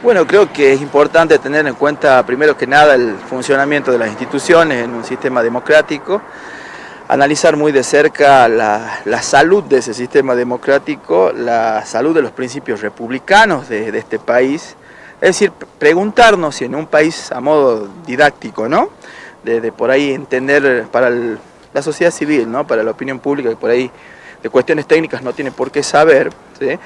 Bueno, creo que es importante tener en cuenta, primero que nada, el funcionamiento de las instituciones en un sistema democrático, analizar muy de cerca la salud de ese sistema democrático, la salud de los principios republicanos de este país, es decir, preguntarnos si en un país a modo didáctico, ¿no? De por ahí entender para la sociedad civil, ¿no? Para la opinión pública, que por ahí de cuestiones técnicas no tiene por qué saber, ¿sí?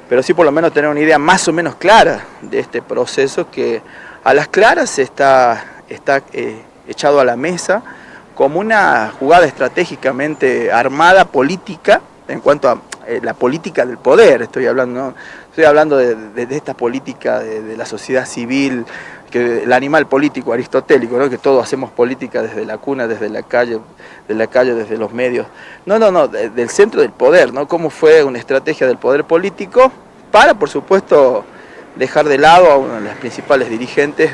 Pero sí por lo menos tener una idea más o menos clara de este proceso que a las claras está echado a la mesa como una jugada estratégicamente armada política en cuanto a la política del poder, estoy hablando, ¿no? Estoy hablando de esta política de la sociedad civil, que el animal político aristotélico, ¿no? Que todos hacemos política desde la cuna, desde la calle, desde los medios. No, del centro del poder, ¿no? Cómo fue una estrategia del poder político para, por supuesto, dejar de lado a uno de los principales dirigentes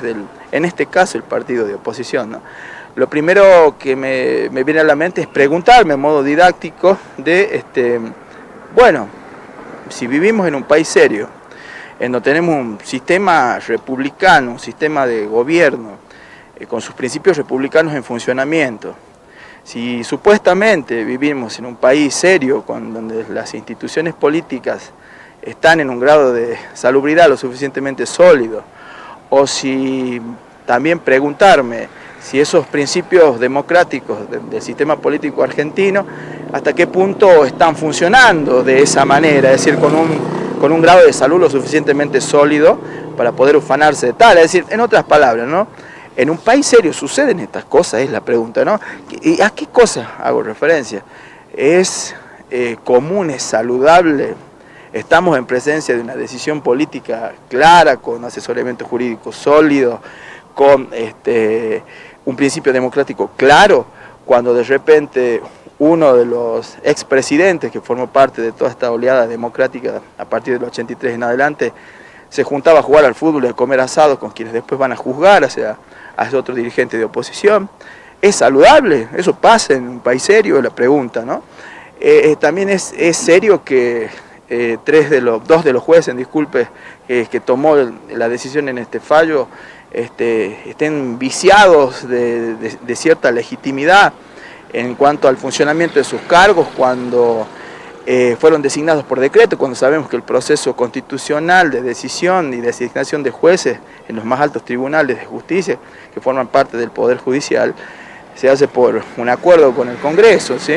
en este caso, el partido de oposición, ¿no? Lo primero que me viene a la mente es preguntarme en modo didáctico bueno, si vivimos en un país serio, en donde tenemos un sistema republicano, un sistema de gobierno, con sus principios republicanos en funcionamiento, si supuestamente vivimos en un país serio, donde las instituciones políticas están en un grado de salubridad lo suficientemente sólido, o si también preguntarme si esos principios democráticos del sistema político argentino, hasta qué punto están funcionando de esa manera, es decir, con un grado de salud lo suficientemente sólido para poder ufanarse de tal. Es decir, en otras palabras, ¿no? En un país serio suceden estas cosas, es la pregunta, ¿no? ¿Y a qué cosas hago referencia? ¿Es común, es saludable? ¿Estamos en presencia de una decisión política clara, con asesoramiento jurídico sólido, con un principio democrático claro, cuando de repente uno de los expresidentes que formó parte de toda esta oleada democrática a partir del 83 en adelante, se juntaba a jugar al fútbol y a comer asado con quienes después van a juzgar hacia otro dirigente de oposición? ¿Es saludable? ¿Eso pasa en un país serio? Es la pregunta, ¿no? También es serio que dos de los jueces, disculpe, que tomó la decisión en este fallo, estén viciados de cierta legitimidad en cuanto al funcionamiento de sus cargos cuando fueron designados por decreto, cuando sabemos que el proceso constitucional de decisión y designación de jueces en los más altos tribunales de justicia, que forman parte del Poder Judicial, se hace por un acuerdo con el Congreso, ¿sí?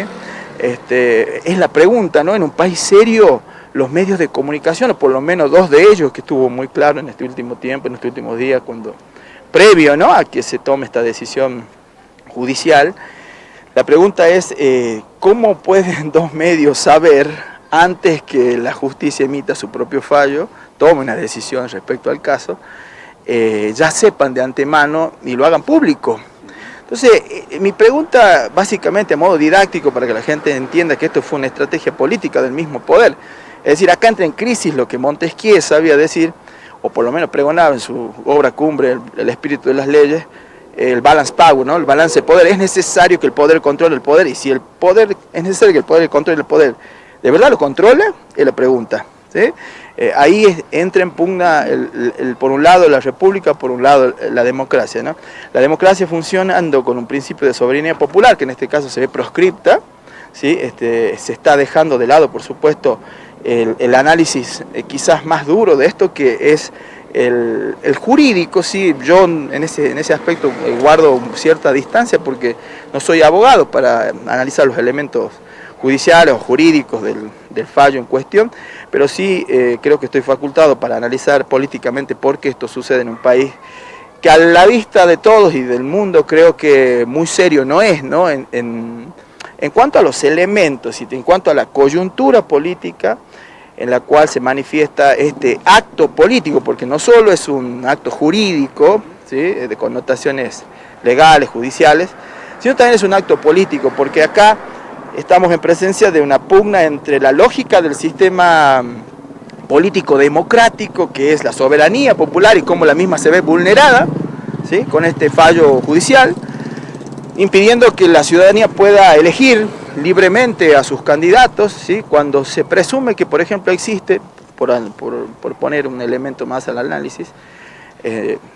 Es la pregunta, ¿no? En un país serio, los medios de comunicación, o por lo menos dos de ellos, que estuvo muy claro en este último tiempo, en estos últimos días, previo, ¿no?, a que se tome esta decisión judicial, la pregunta es, ¿cómo pueden dos medios saber, antes que la justicia emita su propio fallo, tome una decisión respecto al caso, ya sepan de antemano y lo hagan público? Entonces, mi pregunta, básicamente a modo didáctico, para que la gente entienda que esto fue una estrategia política del mismo poder, es decir, acá entra en crisis lo que Montesquieu sabía decir, o por lo menos pregonaba en su obra cumbre, El espíritu de las leyes, el balance power, ¿no? El balance de poder. Es necesario que el poder controle el poder, y si es necesario que el poder controle el poder, ¿de verdad lo controla? Es la pregunta, ¿sí? Ahí entra en pugna por un lado la república, por un lado la democracia, ¿no? La democracia funcionando con un principio de soberanía popular, que en este caso se ve proscripta, ¿sí? Se está dejando de lado, por supuesto, el análisis quizás más duro de esto, que es el jurídico. Sí, yo en ese aspecto guardo cierta distancia porque no soy abogado para analizar los elementos judiciales o jurídicos del fallo en cuestión, pero sí creo que estoy facultado para analizar políticamente por qué esto sucede en un país que a la vista de todos y del mundo creo que muy serio no es, ¿no? En cuanto a los elementos y en cuanto a la coyuntura política en la cual se manifiesta este acto político, porque no solo es un acto jurídico, ¿sí?, de connotaciones legales, judiciales, sino también es un acto político, porque acá estamos en presencia de una pugna entre la lógica del sistema político democrático, que es la soberanía popular, y cómo la misma se ve vulnerada, ¿sí?, con este fallo judicial, impidiendo que la ciudadanía pueda elegir libremente a sus candidatos, ¿sí?, cuando se presume que, por ejemplo, existe, por poner un elemento más al análisis,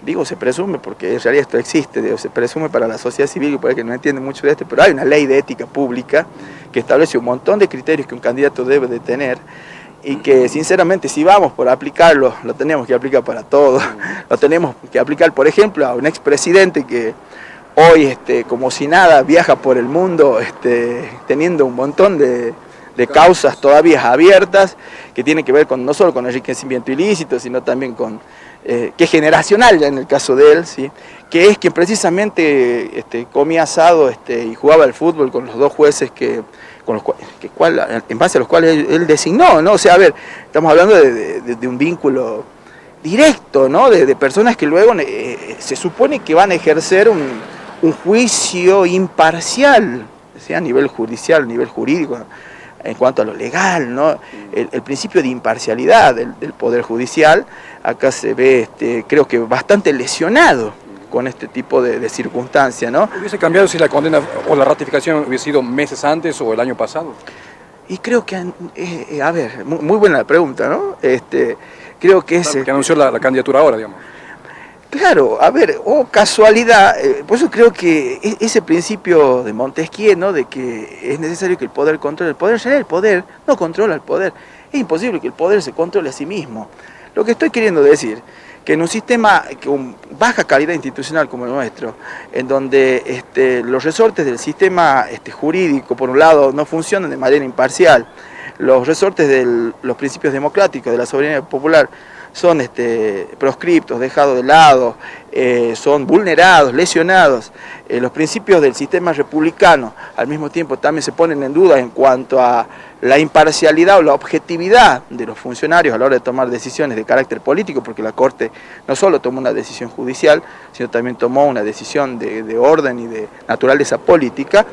digo se presume porque en realidad esto existe, digo, se presume para la sociedad civil, y por ahí que no entiende mucho de esto, pero hay una ley de ética pública que establece un montón de criterios que un candidato debe de tener, y que sinceramente si vamos por aplicarlo, lo tenemos que aplicar para todo, lo tenemos que aplicar por ejemplo a un expresidente que hoy como si nada viaja por el mundo teniendo un montón de causas todavía abiertas que tienen que ver con no solo con enriquecimiento ilícito, sino también con que es generacional ya en el caso de él, ¿sí? Que es quien precisamente comía asado y jugaba al fútbol con los dos jueces en base a los cuales él designó, ¿no? O sea, a ver, estamos hablando de un vínculo directo, ¿no? De personas que luego se supone que van a ejercer un juicio imparcial, sea a nivel judicial, a nivel jurídico, en cuanto a lo legal, ¿no? El principio de imparcialidad del Poder Judicial acá se ve, creo que bastante lesionado con este tipo de circunstancias, ¿no? ¿Hubiese cambiado si la condena o la ratificación hubiese sido meses antes o el año pasado? Y creo que, a ver, muy buena la pregunta, ¿no? Creo que es... Que anunció la candidatura ahora, digamos. Claro, a ver, casualidad, por eso creo que ese principio de Montesquieu, ¿no? De que es necesario que el poder controle el poder, en realidad el poder no controla el poder, es imposible que el poder se controle a sí mismo. Lo que estoy queriendo decir, que en un sistema con baja calidad institucional como el nuestro, en donde los resortes del sistema jurídico, por un lado, no funcionan de manera imparcial, los resortes de los principios democráticos, de la soberanía popular, son proscriptos, dejados de lado, son vulnerados, lesionados. Los principios del sistema republicano al mismo tiempo también se ponen en duda en cuanto a la imparcialidad o la objetividad de los funcionarios a la hora de tomar decisiones de carácter político, porque la Corte no solo tomó una decisión judicial, sino también tomó una decisión de orden y de naturaleza política.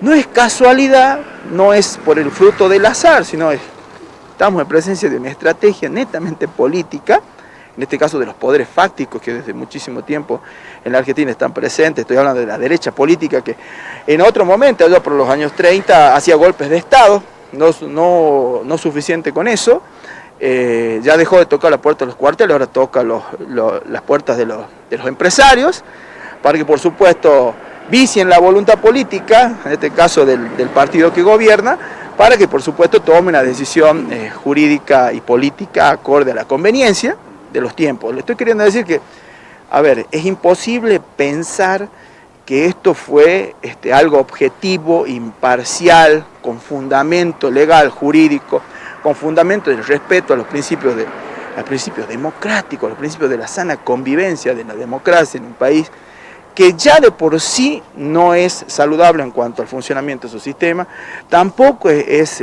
No es casualidad, no es por el fruto del azar, sino estamos en presencia de una estrategia netamente política, en este caso de los poderes fácticos que desde muchísimo tiempo en la Argentina están presentes. Estoy hablando de la derecha política que en otro momento, allá por los años 30, hacía golpes de Estado, no suficiente con eso, ya dejó de tocar la puerta de los cuarteles, ahora toca las puertas de los empresarios, para que por supuesto vicien la voluntad política, en este caso del partido que gobierna, para que por supuesto tome una decisión jurídica y política acorde a la conveniencia de los tiempos. Le estoy queriendo decir que, a ver, es imposible pensar que esto fue algo objetivo, imparcial, con fundamento legal, jurídico, con fundamento del respeto a los principios democráticos, a los principios de la sana convivencia de la democracia en un país que ya de por sí no es saludable en cuanto al funcionamiento de su sistema, tampoco es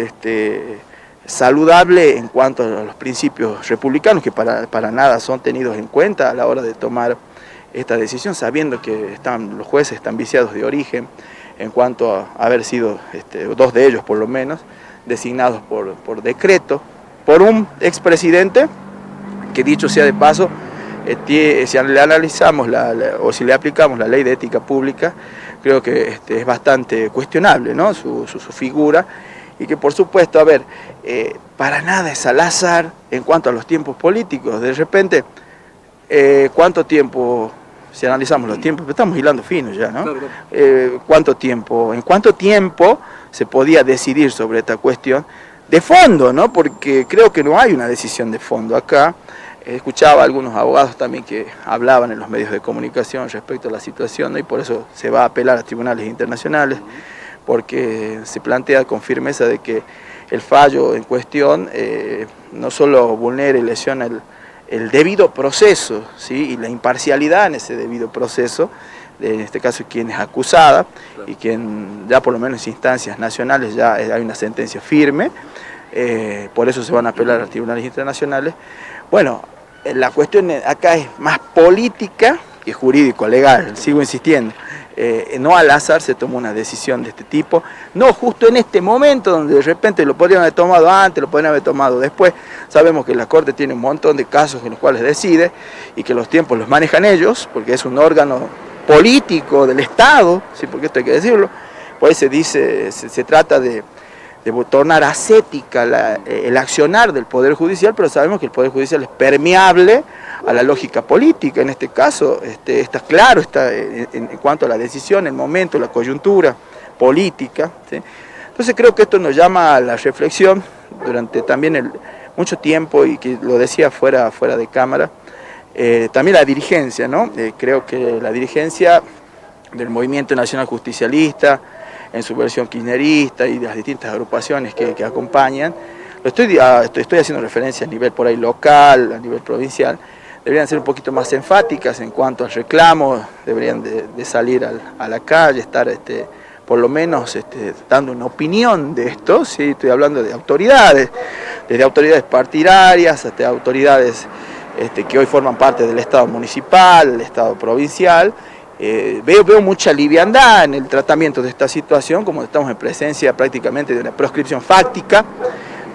saludable en cuanto a los principios republicanos, que para nada son tenidos en cuenta a la hora de tomar esta decisión, sabiendo que los jueces están viciados de origen, en cuanto a haber sido, dos de ellos por lo menos, designados por decreto, por un expresidente que, dicho sea de paso, si le analizamos o si le aplicamos la ley de ética pública, creo que es bastante cuestionable, ¿no? su figura, y que por supuesto, a ver, para nada es al azar en cuanto a los tiempos políticos. De repente, ¿cuánto tiempo, si analizamos los tiempos, estamos hilando finos ya, ¿no? Claro. ¿En cuánto tiempo se podía decidir sobre esta cuestión de fondo, ¿no? Porque creo que no hay una decisión de fondo acá. Escuchaba a algunos abogados también que hablaban en los medios de comunicación respecto a la situación, ¿no? Y por eso se va a apelar a tribunales internacionales, porque se plantea con firmeza de que el fallo en cuestión no solo vulnera y lesiona el debido proceso, ¿sí? Y la imparcialidad en ese debido proceso, en este caso quien es acusada, y quien ya por lo menos en instancias nacionales ya hay una sentencia firme, por eso se van a apelar a tribunales internacionales. Bueno, la cuestión acá es más política que jurídico, legal, sigo insistiendo. No al azar se tomó una decisión de este tipo, no justo en este momento donde de repente lo podrían haber tomado antes, lo podrían haber tomado después. Sabemos que la Corte tiene un montón de casos en los cuales decide y que los tiempos los manejan ellos, porque es un órgano político del Estado, ¿sí? Porque esto hay que decirlo. Pues se trata de tornar ascética el accionar del Poder Judicial, pero sabemos que el Poder Judicial es permeable a la lógica política. En este caso está claro en cuanto a la decisión, el momento, la coyuntura política, ¿sí? Entonces creo que esto nos llama a la reflexión durante también mucho tiempo, y que lo decía fuera de cámara, también la dirigencia, ¿no? Creo que la dirigencia del Movimiento Nacional Justicialista, en su versión kirchnerista, y de las distintas agrupaciones que acompañan, estoy haciendo referencia a nivel por ahí local, a nivel provincial, deberían ser un poquito más enfáticas en cuanto al reclamo, deberían de salir a la calle, estar por lo menos dando una opinión de esto, ¿sí? Estoy hablando de autoridades, desde autoridades partidarias hasta autoridades que hoy forman parte del Estado municipal, del Estado provincial. Veo mucha liviandad en el tratamiento de esta situación, como estamos en presencia prácticamente de una proscripción fáctica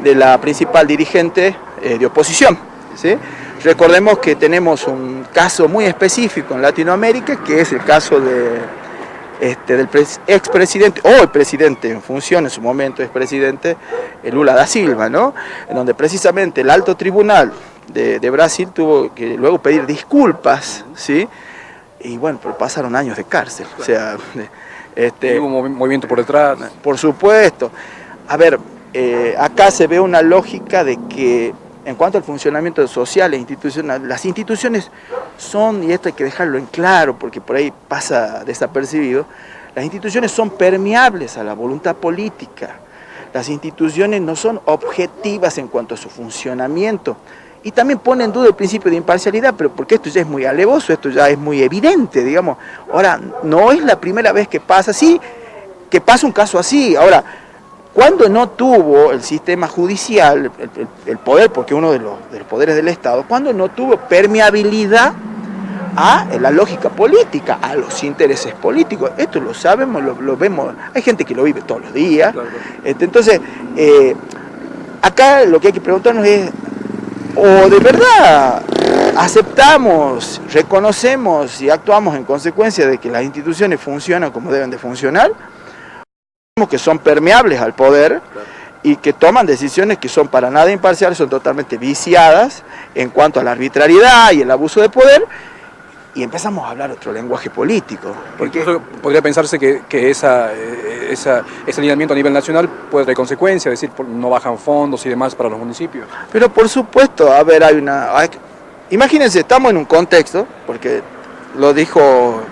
de la principal dirigente de oposición, ¿sí? Recordemos que tenemos un caso muy específico en Latinoamérica, que es el caso del expresidente, o el presidente en función, en su momento expresidente, Lula da Silva, ¿no? En donde precisamente el alto tribunal de Brasil tuvo que luego pedir disculpas, ¿sí? Y bueno, pero pasaron años de cárcel, o sea... hubo un movimiento por detrás. Por supuesto. A ver, acá se ve una lógica de que en cuanto al funcionamiento social e institucional, las instituciones son, y esto hay que dejarlo en claro porque por ahí pasa desapercibido, las instituciones son permeables a la voluntad política. Las instituciones no son objetivas en cuanto a su funcionamiento. Y también pone en duda el principio de imparcialidad, pero porque esto ya es muy alevoso, esto ya es muy evidente, digamos. Ahora, no es la primera vez que pasa así, que pasa un caso así. Ahora, cuando no tuvo el sistema judicial, el poder, porque uno de los poderes del Estado, cuando no tuvo permeabilidad a la lógica política, a los intereses políticos, esto lo sabemos, lo vemos, hay gente que lo vive todos los días. Claro. Entonces, acá lo que hay que preguntarnos es, o de verdad aceptamos, reconocemos y actuamos en consecuencia de que las instituciones funcionan como deben de funcionar, que son permeables al poder y que toman decisiones que son para nada imparciales, son totalmente viciadas en cuanto a la arbitrariedad y el abuso de poder, y empezamos a hablar otro lenguaje político. Porque podría pensarse que ese alineamiento a nivel nacional puede traer consecuencias, es decir, no bajan fondos y demás para los municipios. Pero por supuesto, a ver, imagínense, estamos en un contexto, porque lo dijo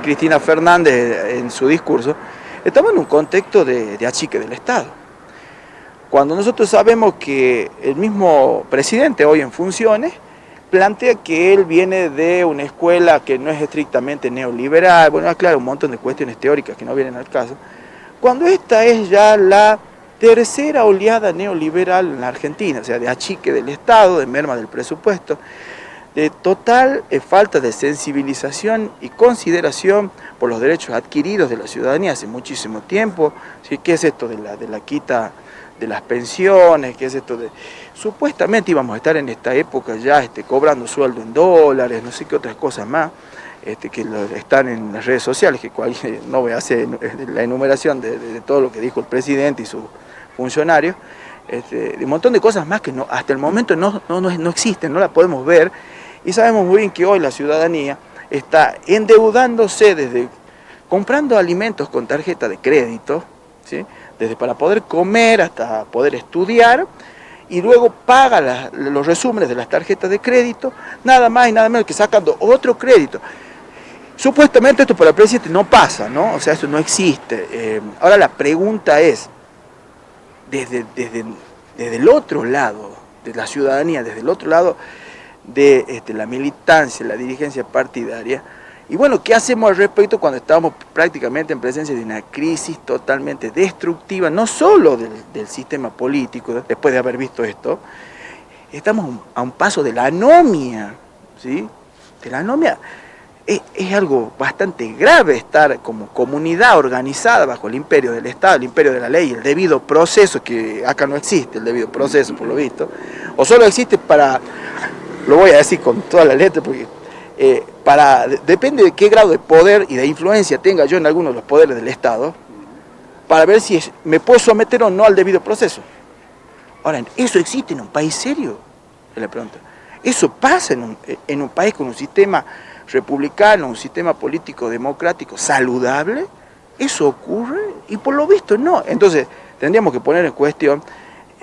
Cristina Fernández en su discurso, estamos en un contexto de achique del Estado. Cuando nosotros sabemos que el mismo presidente hoy en funciones plantea que él viene de una escuela que no es estrictamente neoliberal, bueno, aclara un montón de cuestiones teóricas que no vienen al caso, cuando esta es ya la tercera oleada neoliberal en la Argentina, o sea, de achique del Estado, de merma del presupuesto, de total falta de sensibilización y consideración por los derechos adquiridos de la ciudadanía hace muchísimo tiempo. ¿Sí? ¿Qué es esto de la quita de las pensiones? ¿Qué es esto de...? Supuestamente íbamos a estar en esta época ya cobrando sueldo en dólares, no sé qué otras cosas más, que están en las redes sociales, que no voy a hacer la enumeración de todo lo que dijo el presidente y sus funcionarios, de un montón de cosas más que hasta el momento no existen, no las podemos ver, y sabemos muy bien que hoy la ciudadanía está endeudándose desde comprando alimentos con tarjeta de crédito, ¿sí? Desde para poder comer hasta poder estudiar, y luego paga los resúmenes de las tarjetas de crédito, nada más y nada menos que sacando otro crédito. Supuestamente esto para el presidente no pasa, ¿no? O sea, esto no existe. Ahora la pregunta es, desde el otro lado de la ciudadanía, desde el otro lado de la militancia, la dirigencia partidaria, y bueno, ¿qué hacemos al respecto cuando estamos prácticamente en presencia de una crisis totalmente destructiva, no solo del sistema político, después de haber visto esto, estamos a un paso de la anomia, ¿sí? De la anomia. Es algo bastante grave estar como comunidad organizada bajo el imperio del Estado, el imperio de la ley, el debido proceso, que acá no existe el debido proceso por lo visto, o solo existe para, lo voy a decir con toda la letra, porque depende de qué grado de poder y de influencia tenga yo en algunos de los poderes del Estado, para ver si me puedo someter o no al debido proceso. Ahora, ¿eso existe en un país serio? Le pregunto. ¿Eso pasa en un país con un sistema republicano, un sistema político democrático saludable? ¿Eso ocurre? Y por lo visto no. Entonces, tendríamos que poner en cuestión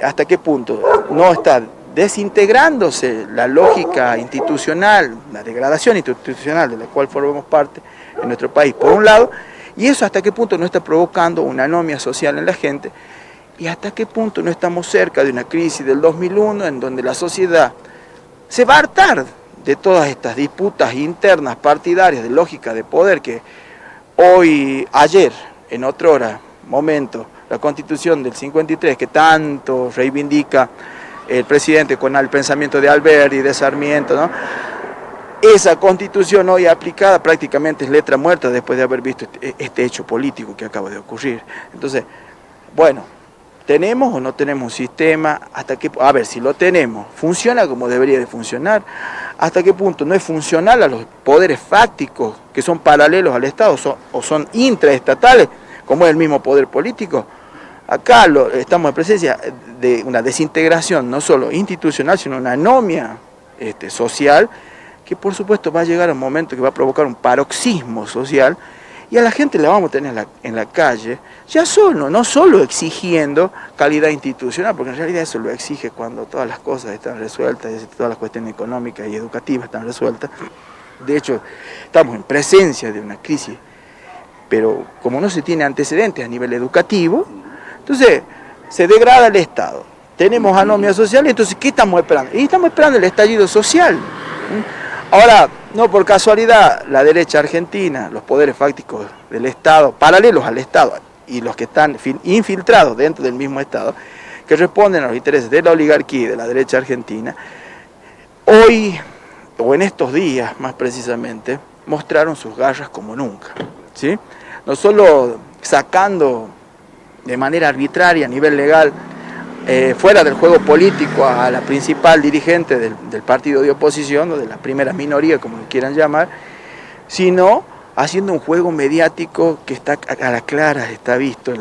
hasta qué punto no está desintegrándose la lógica institucional, la degradación institucional de la cual formamos parte en nuestro país, por un lado, y eso hasta qué punto no está provocando una anomia social en la gente, y hasta qué punto no estamos cerca de una crisis del 2001 en donde la sociedad se va a hartar de todas estas disputas internas partidarias de lógica de poder que ayer, en otro momento, la Constitución del 53 que tanto reivindica el presidente con el pensamiento de Alberti y de Sarmiento, ¿no? Esa Constitución hoy aplicada prácticamente es letra muerta después de haber visto este hecho político que acaba de ocurrir. Entonces, bueno, ¿tenemos o no tenemos un sistema? ¿Hasta qué, a ver, si lo tenemos, ¿funciona como debería de funcionar? ¿Hasta qué punto no es funcional a los poderes fácticos que son paralelos al Estado o son intraestatales, como es el mismo poder político? Acá estamos en presencia de una desintegración no solo institucional, sino una anomia social, que por supuesto va a llegar a un momento que va a provocar un paroxismo social, y a la gente la vamos a tener en la calle, ya no solo exigiendo calidad institucional, porque en realidad eso lo exige cuando todas las cosas están resueltas, todas las cuestiones económicas y educativas están resueltas. De hecho, estamos en presencia de una crisis, pero como no se tiene antecedentes a nivel educativo, entonces se degrada el Estado. Tenemos anomia social, entonces ¿qué estamos esperando? Y estamos esperando el estallido social. Ahora, no por casualidad, la derecha argentina, los poderes fácticos del Estado, paralelos al Estado, y los que están infiltrados dentro del mismo Estado, que responden a los intereses de la oligarquía y de la derecha argentina, hoy, o en estos días más precisamente, mostraron sus garras como nunca, ¿sí? No solo sacando de manera arbitraria a nivel legal, fuera del juego político a la principal dirigente del partido de oposición o de la primera minoría, como lo quieran llamar, sino haciendo un juego mediático que está a la clara, está visto,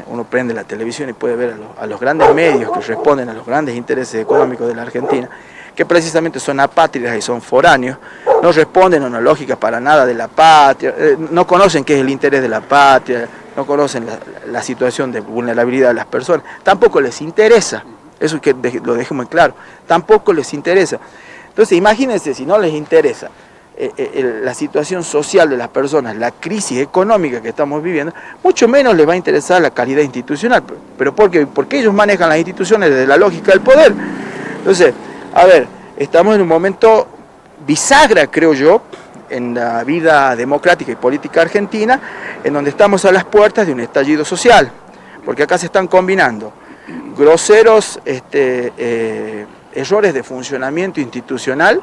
uno prende la televisión y puede ver a los grandes medios que responden a los grandes intereses económicos de la Argentina, que precisamente son apátridas y son foráneos, no responden a una lógica para nada de la patria, no conocen qué es el interés de la patria, no conocen la situación de vulnerabilidad de las personas, tampoco les interesa, eso es que lo dejo muy claro, tampoco les interesa. Entonces imagínense, si no les interesa la situación social de las personas, la crisis económica que estamos viviendo, mucho menos les va a interesar la calidad institucional, pero porque ellos manejan las instituciones desde la lógica del poder. Entonces, a ver, estamos en un momento bisagra, creo yo, en la vida democrática y política argentina, en donde estamos a las puertas de un estallido social, porque acá se están combinando groseros errores de funcionamiento institucional,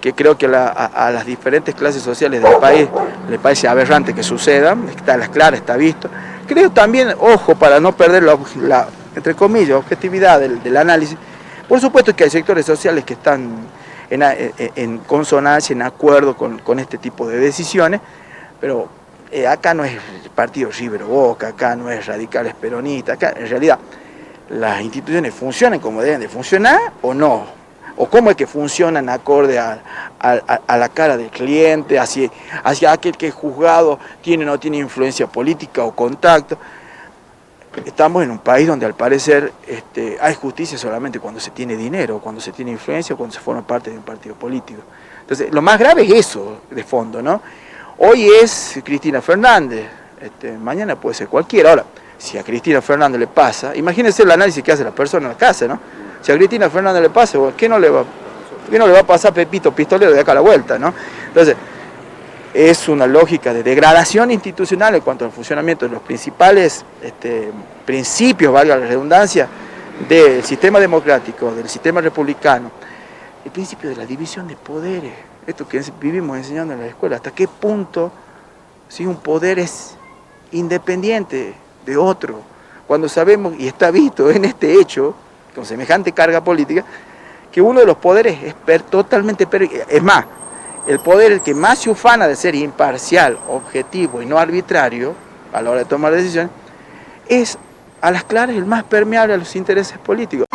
que creo que a las diferentes clases sociales del país les parece aberrante que sucedan, está a las claras, está visto. Creo también, ojo, para no perder la entre comillas, objetividad del análisis, por supuesto que hay sectores sociales que están en consonancia, en acuerdo con este tipo de decisiones, pero acá no es el partido River Boca, acá no es radicales peronistas, acá en realidad las instituciones funcionan como deben de funcionar o no, o cómo es que funcionan acorde a la cara del cliente, hacia aquel que es juzgado tiene o no tiene influencia política o contacto. Estamos en un país donde al parecer hay justicia solamente cuando se tiene dinero, cuando se tiene influencia o cuando se forma parte de un partido político. Entonces, lo más grave es eso de fondo, ¿no? Hoy es Cristina Fernández, mañana puede ser cualquiera. Ahora, si a Cristina Fernández le pasa, imagínense el análisis que hace la persona en la casa, ¿no? Si a Cristina Fernández le pasa, ¿qué no le va a pasar a Pepito Pistolero de acá a la vuelta, ¿no? Entonces, es una lógica de degradación institucional en cuanto al funcionamiento de los principales principios, valga la redundancia, del sistema democrático, del sistema republicano, el principio de la división de poderes, esto que vivimos enseñando en la escuela, hasta qué punto si un poder es independiente de otro, cuando sabemos, y está visto en este hecho, con semejante carga política, que uno de los poderes es totalmente, es más, el poder el que más se ufana de ser imparcial, objetivo y no arbitrario a la hora de tomar decisiones, es a las claras el más permeable a los intereses políticos.